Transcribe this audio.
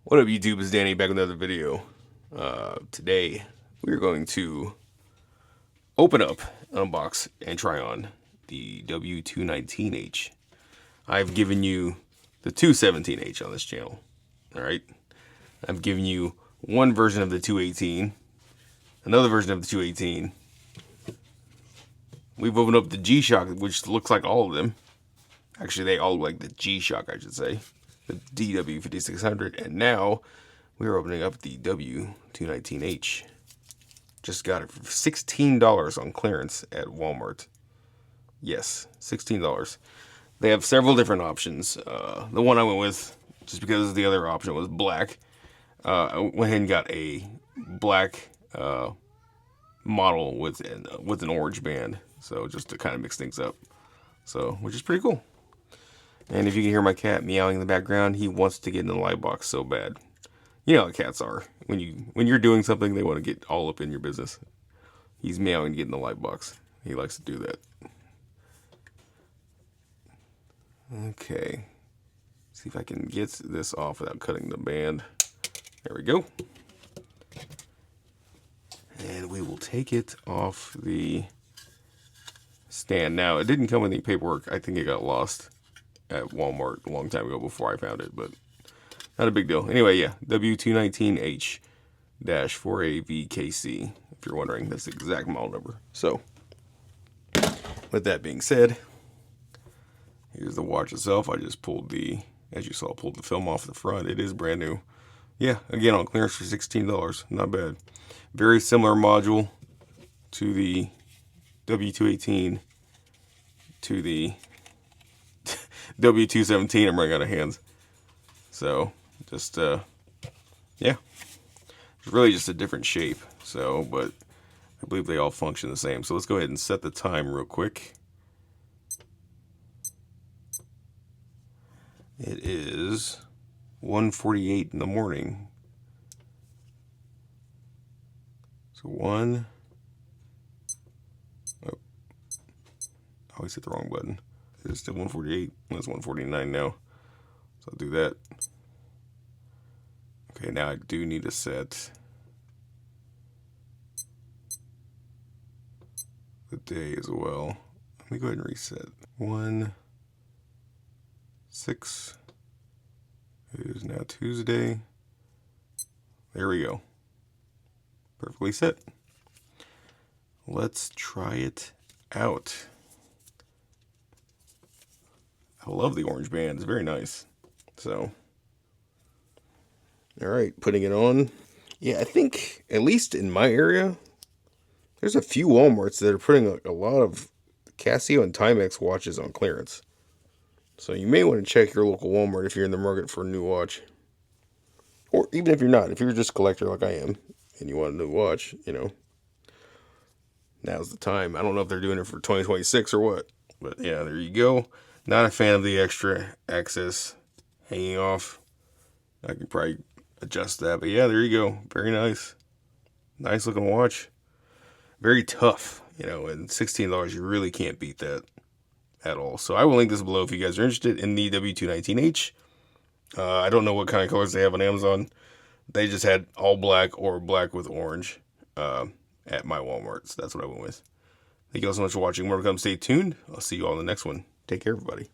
What up, YouTube? It's Danny back with another video. Today we're going to open up, unbox, and try on the W-219H. I've given you the 217H on this channel. Alright? I've given you one version of the 218, another version of the 218. We've opened up the G-Shock, which looks like all of them. Actually, they all look like the G-Shock, I should say. The DW5600, and now we're opening up the W-219H. Just got it for $16 on clearance at Walmart. Yes, $16. They have several different options. The one I went with, just because the other option was black, I went ahead and got a black model with an orange band, so just to kind of mix things up. So, which is pretty cool. And if you can hear my cat meowing in the background, he wants to get in the light box so bad. You know how cats are. When you're doing something, they want to get all up in your business. He's meowing to get in the light box. He likes to do that. Okay. See if I can get this off without cutting the band. There we go. And we will take it off the stand. Now, it didn't come with any paperwork. I think it got lost at Walmart a long time ago before I found it, but not a big deal. Anyway, yeah, W219H-4AVKC, if you're wondering. That's the exact model number. So, with that being said, here's the watch itself. I just pulled as you saw, pulled the film off the front. It is brand new. Yeah, again, on clearance for $16. Not bad. Very similar module to the W218 to the W217. I'm running out of hands. So, just, yeah. It's really just a different shape. So, but I believe they all function the same. So let's go ahead and set the time real quick. It is 1:48 in the morning. So I always hit the wrong button. It's still 1:48. It's 1:49 now. So I'll do that. Okay, now I do need to set the day as well. Let me go ahead and reset. 1/6. It is now Tuesday. There we go. Perfectly set. Let's try it out. I love the orange band. It's very nice. So, all right, putting it on. Yeah, I think, at least in my area, there's a few Walmarts that are putting a lot of Casio and Timex watches on clearance. So you may want to check your local Walmart if you're in the market for a new watch. Or even if you're not, if you're just a collector like I am, and you want a new watch, you know, now's the time. I don't know if they're doing it for 2026 or what. But yeah, there you go. Not a fan of the extra access hanging off. I can probably adjust that. But yeah, there you go. Very nice. Nice looking watch. Very tough, you know, and $16, you really can't beat that at all. So I will link this below if you guys are interested in the W219H. I don't know what kind of colors they have on Amazon. They just had all black or black with orange at my Walmart. So that's what I went with. Thank you all so much for watching. More to come. Stay tuned. I'll see you all in the next one. Take care, everybody.